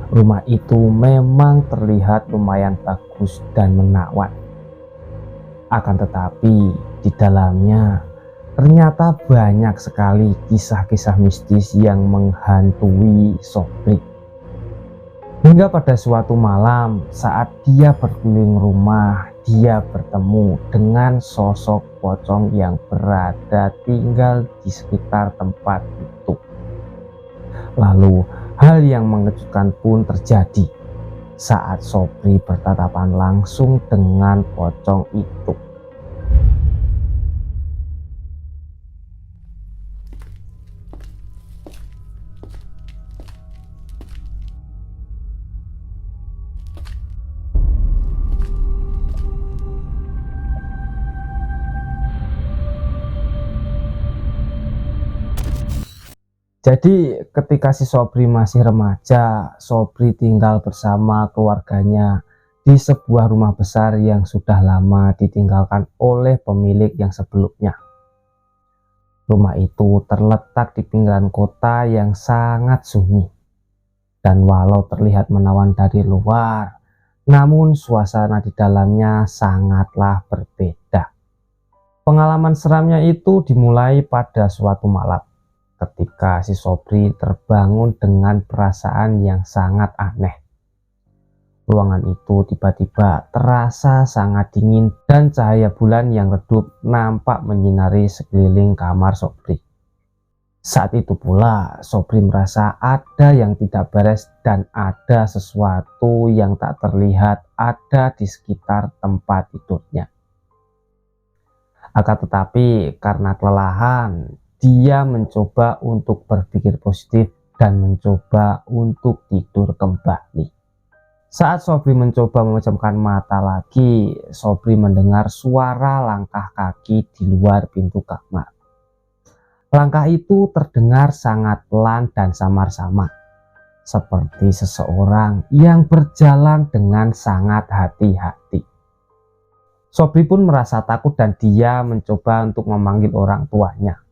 Rumah itu memang terlihat lumayan bagus dan menawan. Akan tetapi di dalamnya ternyata banyak sekali kisah-kisah mistis yang menghantui Sobri. Hingga pada suatu malam saat dia berkeliling rumah, dia bertemu dengan sosok pocong yang berada tinggal di sekitar tempat itu. Lalu hal yang mengejutkan pun terjadi saat Sobri bertatapan langsung dengan pocong itu. Jadi ketika si Sobri masih remaja, Sobri tinggal bersama keluarganya di sebuah rumah besar yang sudah lama ditinggalkan oleh pemilik yang sebelumnya. Rumah itu terletak di pinggiran kota yang sangat sunyi. Dan walau terlihat menawan dari luar, namun suasana di dalamnya sangatlah berbeda. Pengalaman seramnya itu dimulai pada suatu malam ketika si Sobri terbangun dengan perasaan yang sangat aneh. Ruangan itu tiba-tiba terasa sangat dingin dan cahaya bulan yang redup nampak menyinari sekeliling kamar Sobri. Saat itu pula Sobri merasa ada yang tidak beres dan ada sesuatu yang tak terlihat ada di sekitar tempat tidurnya. Akan tetapi karena kelelahan, dia mencoba untuk berpikir positif dan mencoba untuk tidur kembali. Saat Sobri mencoba memejamkan mata lagi, Sobri mendengar suara langkah kaki di luar pintu kamar. Langkah itu terdengar sangat pelan dan samar-samar, seperti seseorang yang berjalan dengan sangat hati-hati. Sobri pun merasa takut dan dia mencoba untuk memanggil orang tuanya.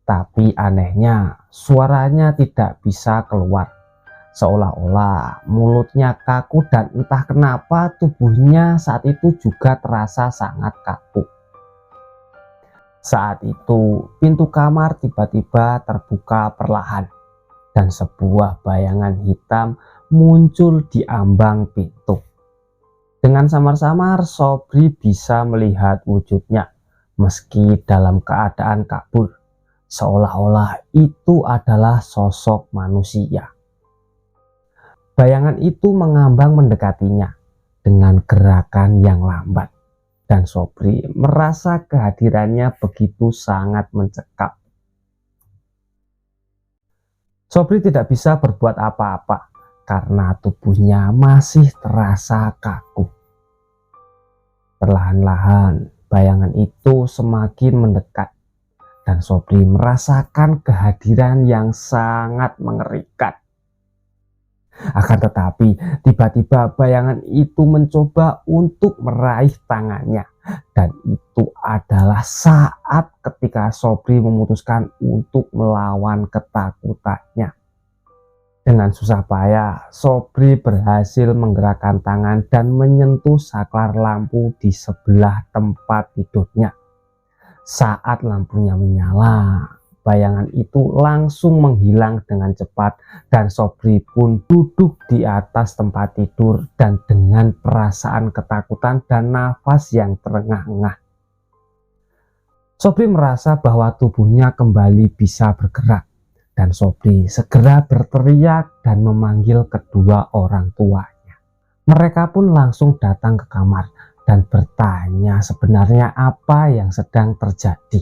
Tapi anehnya suaranya tidak bisa keluar, seolah-olah mulutnya kaku dan entah kenapa tubuhnya saat itu juga terasa sangat kaku. Saat itu pintu kamar tiba-tiba terbuka perlahan dan sebuah bayangan hitam muncul di ambang pintu. Dengan samar-samar Sobri bisa melihat wujudnya meski dalam keadaan kabur, seolah-olah itu adalah sosok manusia. Bayangan itu mengambang mendekatinya dengan gerakan yang lambat dan Sobri merasa kehadirannya begitu sangat mencekam. Sobri tidak bisa berbuat apa-apa karena tubuhnya masih terasa kaku. Perlahan-lahan bayangan itu semakin mendekat dan Sobri merasakan kehadiran yang sangat mengerikan. Akan tetapi tiba-tiba bayangan itu mencoba untuk meraih tangannya, dan itu adalah saat ketika Sobri memutuskan untuk melawan ketakutannya. Dengan susah payah Sobri berhasil menggerakkan tangan dan menyentuh saklar lampu di sebelah tempat tidurnya. Saat lampunya menyala, bayangan itu langsung menghilang dengan cepat dan Sobri pun duduk di atas tempat tidur dan dengan perasaan ketakutan dan nafas yang terengah-engah. Sobri merasa bahwa tubuhnya kembali bisa bergerak dan Sobri segera berteriak dan memanggil kedua orang tuanya. Mereka pun langsung datang ke kamar dan bertanya sebenarnya apa yang sedang terjadi.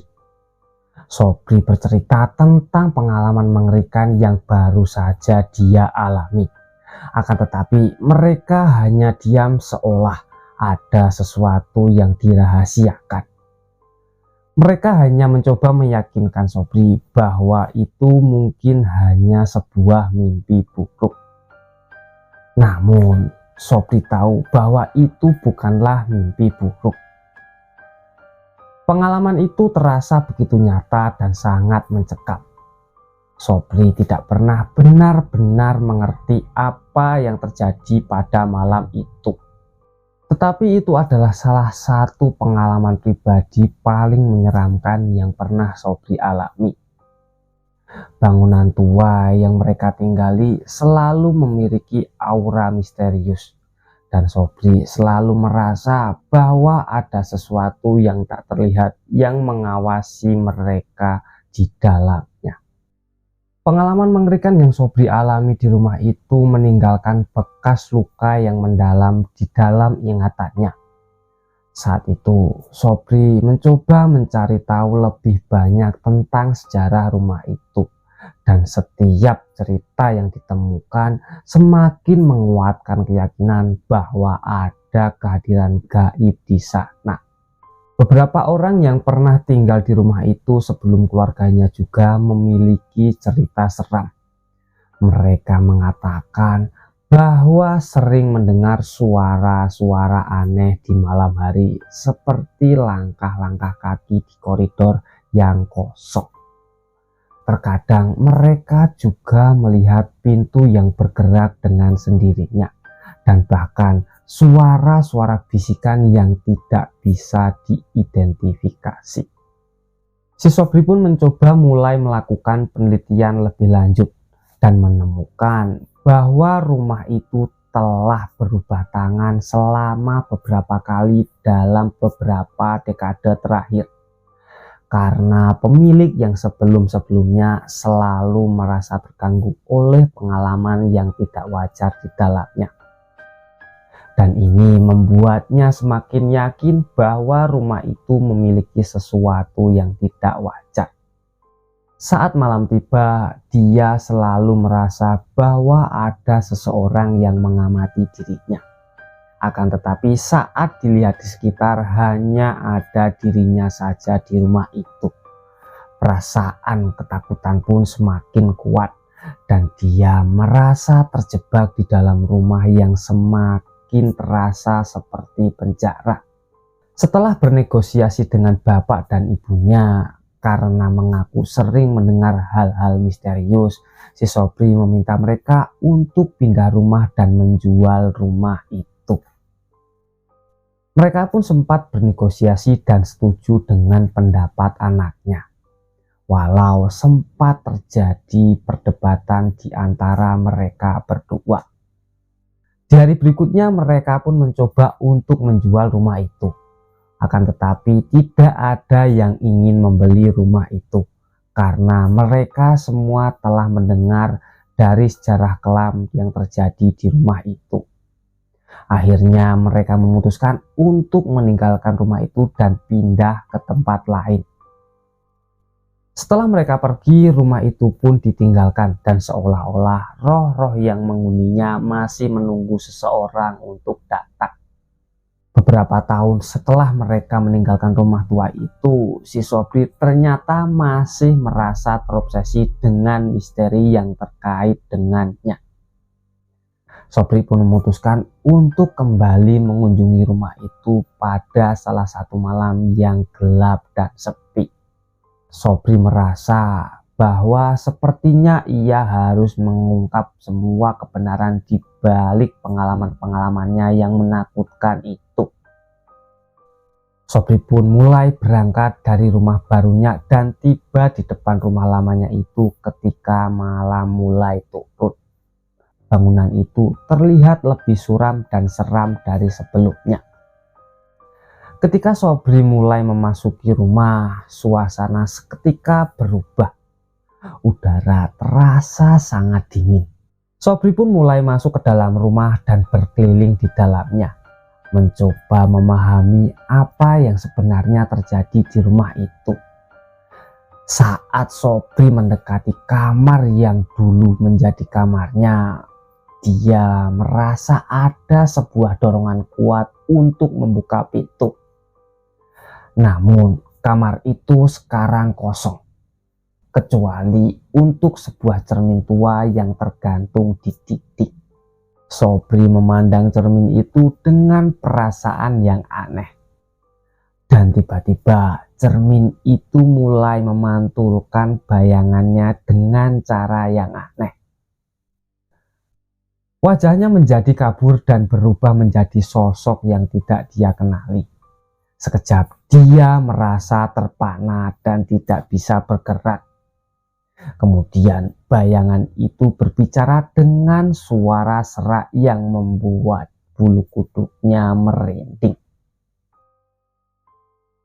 Sobri bercerita tentang pengalaman mengerikan yang baru saja dia alami. Akan tetapi mereka hanya diam seolah ada sesuatu yang dirahasiakan. Mereka hanya mencoba meyakinkan Sobri bahwa itu mungkin hanya sebuah mimpi buruk. Namun Sobri tahu bahwa itu bukanlah mimpi buruk. Pengalaman itu terasa begitu nyata dan sangat mencekam. Sobri tidak pernah benar-benar mengerti apa yang terjadi pada malam itu. Tetapi itu adalah salah satu pengalaman pribadi paling menyeramkan yang pernah Sobri alami. Bangunan tua yang mereka tinggali selalu memiliki aura misterius, dan Sobri selalu merasa bahwa ada sesuatu yang tak terlihat yang mengawasi mereka di dalamnya. Pengalaman mengerikan yang Sobri alami di rumah itu meninggalkan bekas luka yang mendalam di dalam ingatannya. Saat itu, Sobri mencoba mencari tahu lebih banyak tentang sejarah rumah itu. Dan setiap cerita yang ditemukan semakin menguatkan keyakinan bahwa ada kehadiran gaib di sana. Beberapa orang yang pernah tinggal di rumah itu sebelum keluarganya juga memiliki cerita seram. Mereka mengatakan bahwa sering mendengar suara-suara aneh di malam hari, seperti langkah-langkah kaki di koridor yang kosong. Terkadang mereka juga melihat pintu yang bergerak dengan sendirinya, dan bahkan suara-suara bisikan yang tidak bisa diidentifikasi. Si Sobri pun mencoba mulai melakukan penelitian lebih lanjut dan menemukan bahwa rumah itu telah berubah tangan selama beberapa kali dalam beberapa dekade terakhir. Karena pemilik yang sebelum-sebelumnya selalu merasa terganggu oleh pengalaman yang tidak wajar di dalamnya. Dan ini membuatnya semakin yakin bahwa rumah itu memiliki sesuatu yang tidak wajar. Saat malam tiba, dia selalu merasa bahwa ada seseorang yang mengamati dirinya. Akan tetapi saat dilihat di sekitar, hanya ada dirinya saja di rumah itu. Perasaan ketakutan pun semakin kuat, dan dia merasa terjebak di dalam rumah yang semakin terasa seperti penjara. Setelah bernegosiasi dengan bapak dan ibunya karena mengaku sering mendengar hal-hal misterius, si Sobri meminta mereka untuk pindah rumah dan menjual rumah itu. Mereka pun sempat bernegosiasi dan setuju dengan pendapat anaknya. Walau sempat terjadi perdebatan di antara mereka berdua. Di hari berikutnya mereka pun mencoba untuk menjual rumah itu. Akan tetapi tidak ada yang ingin membeli rumah itu, karena mereka semua telah mendengar dari sejarah kelam yang terjadi di rumah itu. Akhirnya mereka memutuskan untuk meninggalkan rumah itu dan pindah ke tempat lain. Setelah mereka pergi, rumah itu pun ditinggalkan, dan seolah-olah roh-roh yang menghuninya masih menunggu seseorang untuk datang. Beberapa tahun setelah mereka meninggalkan rumah tua itu, si Sobri ternyata masih merasa terobsesi dengan misteri yang terkait dengannya. Sobri pun memutuskan untuk kembali mengunjungi rumah itu pada salah satu malam yang gelap dan sepi. Sobri merasa bahwa sepertinya ia harus mengungkap semua kebenaran di balik pengalaman-pengalamannya yang menakutkan itu. Sobri pun mulai berangkat dari rumah barunya dan tiba di depan rumah lamanya itu ketika malam mulai turun. Bangunan itu terlihat lebih suram dan seram dari sebelumnya. Ketika Sobri mulai memasuki rumah, suasana seketika berubah. Udara terasa sangat dingin. Sobri pun mulai masuk ke dalam rumah dan berkeliling di dalamnya, mencoba memahami apa yang sebenarnya terjadi di rumah itu. Saat Sobri mendekati kamar yang dulu menjadi kamarnya, dia merasa ada sebuah dorongan kuat untuk membuka pintu. Namun kamar itu sekarang kosong, kecuali untuk sebuah cermin tua yang tergantung di titik. Sobri memandang cermin itu dengan perasaan yang aneh. Dan tiba-tiba cermin itu mulai memantulkan bayangannya dengan cara yang aneh. Wajahnya menjadi kabur dan berubah menjadi sosok yang tidak dia kenali. Sekejap dia merasa terpana dan tidak bisa bergerak. Kemudian bayangan itu berbicara dengan suara serak yang membuat bulu kuduknya merinding.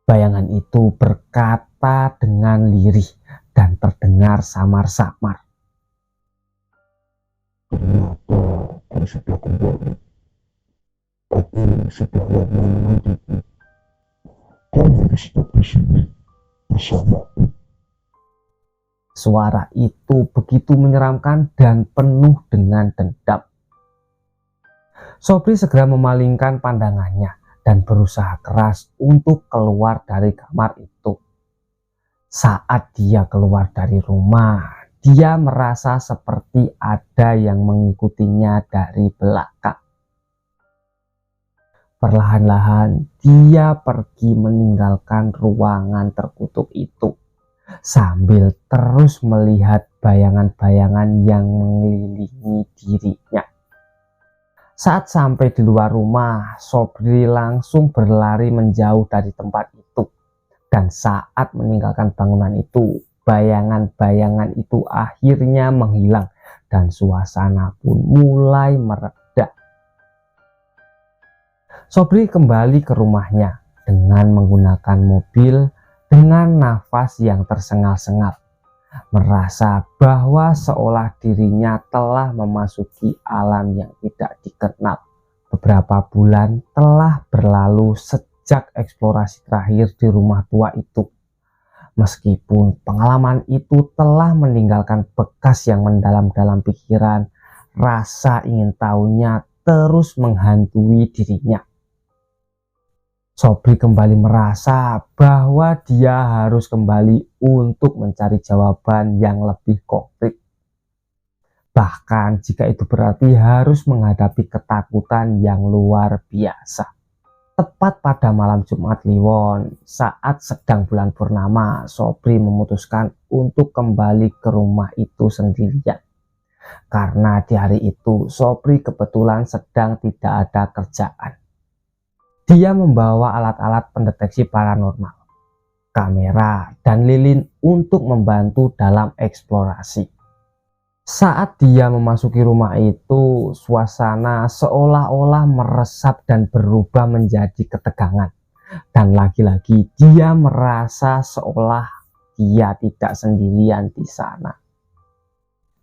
Bayangan itu berkata dengan lirih dan terdengar samar-samar. Ternyata kau sudah kembali. Aku sudah lama menantimu. Kau harus tetap di sini bersamaku. Suara itu begitu menyeramkan dan penuh dengan dendam. Sobri segera memalingkan pandangannya dan berusaha keras untuk keluar dari kamar itu. Saat dia keluar dari rumah, dia merasa seperti ada yang mengikutinya dari belakang. Perlahan-lahan dia pergi meninggalkan ruangan terkutuk itu, sambil terus melihat bayangan-bayangan yang mengelilingi dirinya. Saat sampai di luar rumah, Sobri langsung berlari menjauh dari tempat itu. Dan saat meninggalkan bangunan itu, bayangan-bayangan itu akhirnya menghilang dan suasana pun mulai mereda. Sobri kembali ke rumahnya dengan menggunakan mobil dengan nafas yang tersengal-sengal, merasa bahwa seolah dirinya telah memasuki alam yang tidak dikenal. Beberapa bulan telah berlalu sejak eksplorasi terakhir di rumah tua itu. Meskipun pengalaman itu telah meninggalkan bekas yang mendalam dalam pikiran, rasa ingin tahunya terus menghantui dirinya. Sobri kembali merasa bahwa dia harus kembali untuk mencari jawaban yang lebih konkret. Bahkan jika itu berarti harus menghadapi ketakutan yang luar biasa. Tepat pada malam Jumat Kliwon, saat sedang bulan purnama, Sobri memutuskan untuk kembali ke rumah itu sendirian. Karena di hari itu Sobri kebetulan sedang tidak ada kerjaan. Dia membawa alat-alat pendeteksi paranormal, kamera, dan lilin untuk membantu dalam eksplorasi. Saat dia memasuki rumah itu, suasana seolah-olah meresap dan berubah menjadi ketegangan. Dan lagi-lagi dia merasa seolah dia tidak sendirian di sana.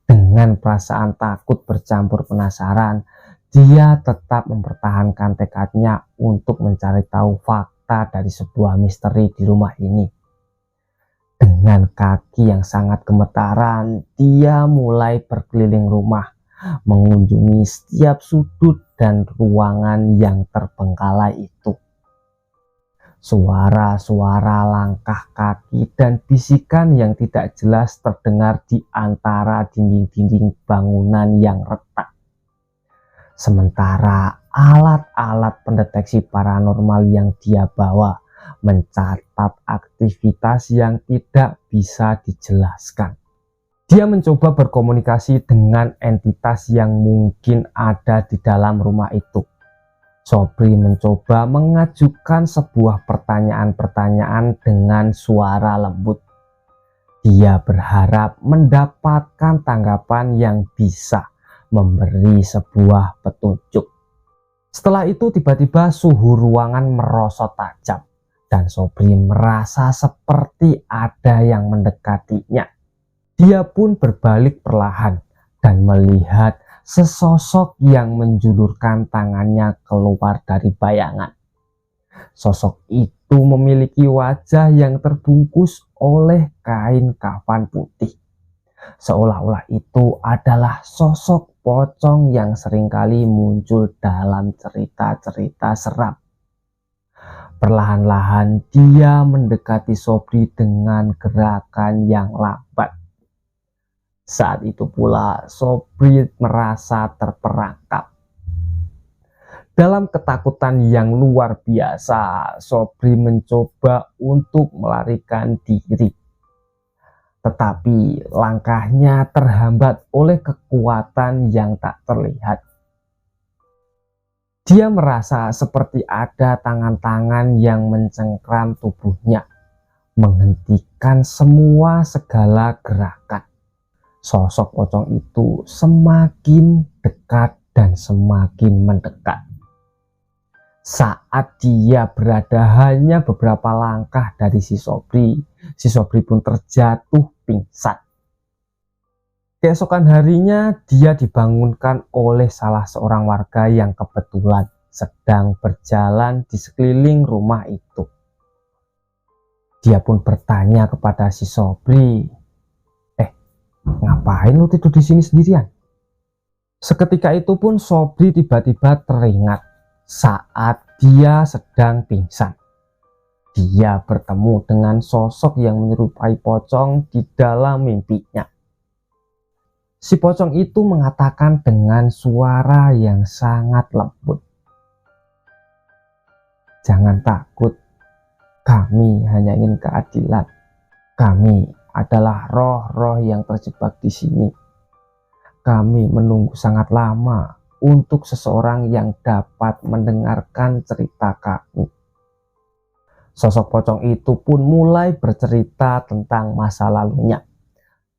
Dengan perasaan takut bercampur penasaran, dia tetap mempertahankan tekadnya untuk mencari tahu fakta dari sebuah misteri di rumah ini. Dengan kaki yang sangat gemetaran, dia mulai berkeliling rumah, mengunjungi setiap sudut dan ruangan yang terbengkalai itu. Suara-suara langkah kaki dan bisikan yang tidak jelas terdengar di antara dinding-dinding bangunan yang retak. Sementara alat-alat pendeteksi paranormal yang dia bawa mencatat aktivitas yang tidak bisa dijelaskan. Dia mencoba berkomunikasi dengan entitas yang mungkin ada di dalam rumah itu. Sobri mencoba mengajukan sebuah pertanyaan-pertanyaan dengan suara lembut. Dia berharap mendapatkan tanggapan yang bisa memberi sebuah petunjuk. Setelah itu tiba-tiba suhu ruangan merosot tajam dan Sobri merasa seperti ada yang mendekatinya. Dia pun berbalik perlahan dan melihat sesosok yang menjulurkan tangannya keluar dari bayangan. Sosok itu memiliki wajah yang terbungkus oleh kain kafan putih. Seolah-olah itu adalah sosok pocong yang seringkali muncul dalam cerita-cerita seram. Perlahan-lahan dia mendekati Sobri dengan gerakan yang lambat. Saat itu pula Sobri merasa terperangkap. Dalam ketakutan yang luar biasa, Sobri mencoba untuk melarikan diri. Tetapi langkahnya terhambat oleh kekuatan yang tak terlihat. Dia merasa seperti ada tangan-tangan yang mencengkram tubuhnya, menghentikan segala gerakan. Sosok pocong itu semakin dekat dan semakin mendekat. Saat dia berada hanya beberapa langkah dari si Sobri pun terjatuh pingsan. Keesokan harinya dia dibangunkan oleh salah seorang warga yang kebetulan sedang berjalan di sekeliling rumah itu. Dia pun bertanya kepada si Sobri, ngapain lu tidur di sini sendirian? Seketika itu pun Sobri tiba-tiba teringat saat dia sedang pingsan. Dia bertemu dengan sosok yang menyerupai pocong di dalam mimpinya. Si pocong itu mengatakan dengan suara yang sangat lembut, "Jangan takut, kami hanya ingin keadilan. Kami adalah roh-roh yang terjebak di sini. Kami menunggu sangat lama untuk seseorang yang dapat mendengarkan cerita kami." Sosok pocong itu pun mulai bercerita tentang masa lalunya,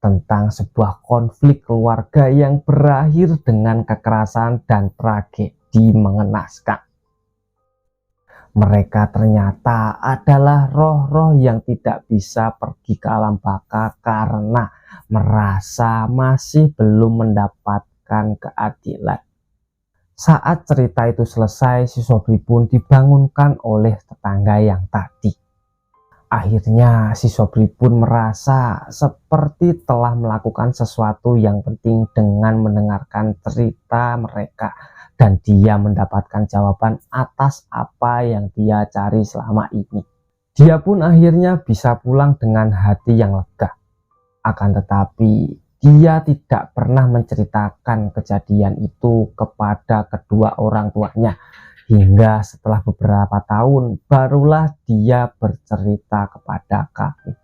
tentang sebuah konflik keluarga yang berakhir dengan kekerasan dan tragedi mengenaskan. Mereka ternyata adalah roh-roh yang tidak bisa pergi ke alam baka karena merasa masih belum mendapatkan keadilan. Saat cerita itu selesai, si Sobri pun dibangunkan oleh tetangga yang tadi. Akhirnya si Sobri pun merasa seperti telah melakukan sesuatu yang penting dengan mendengarkan cerita mereka, dan dia mendapatkan jawaban atas apa yang dia cari selama ini. Dia pun akhirnya bisa pulang dengan hati yang lega. Akan tetapi dia tidak pernah menceritakan kejadian itu kepada kedua orang tuanya. Hingga setelah beberapa tahun barulah dia bercerita kepada kami.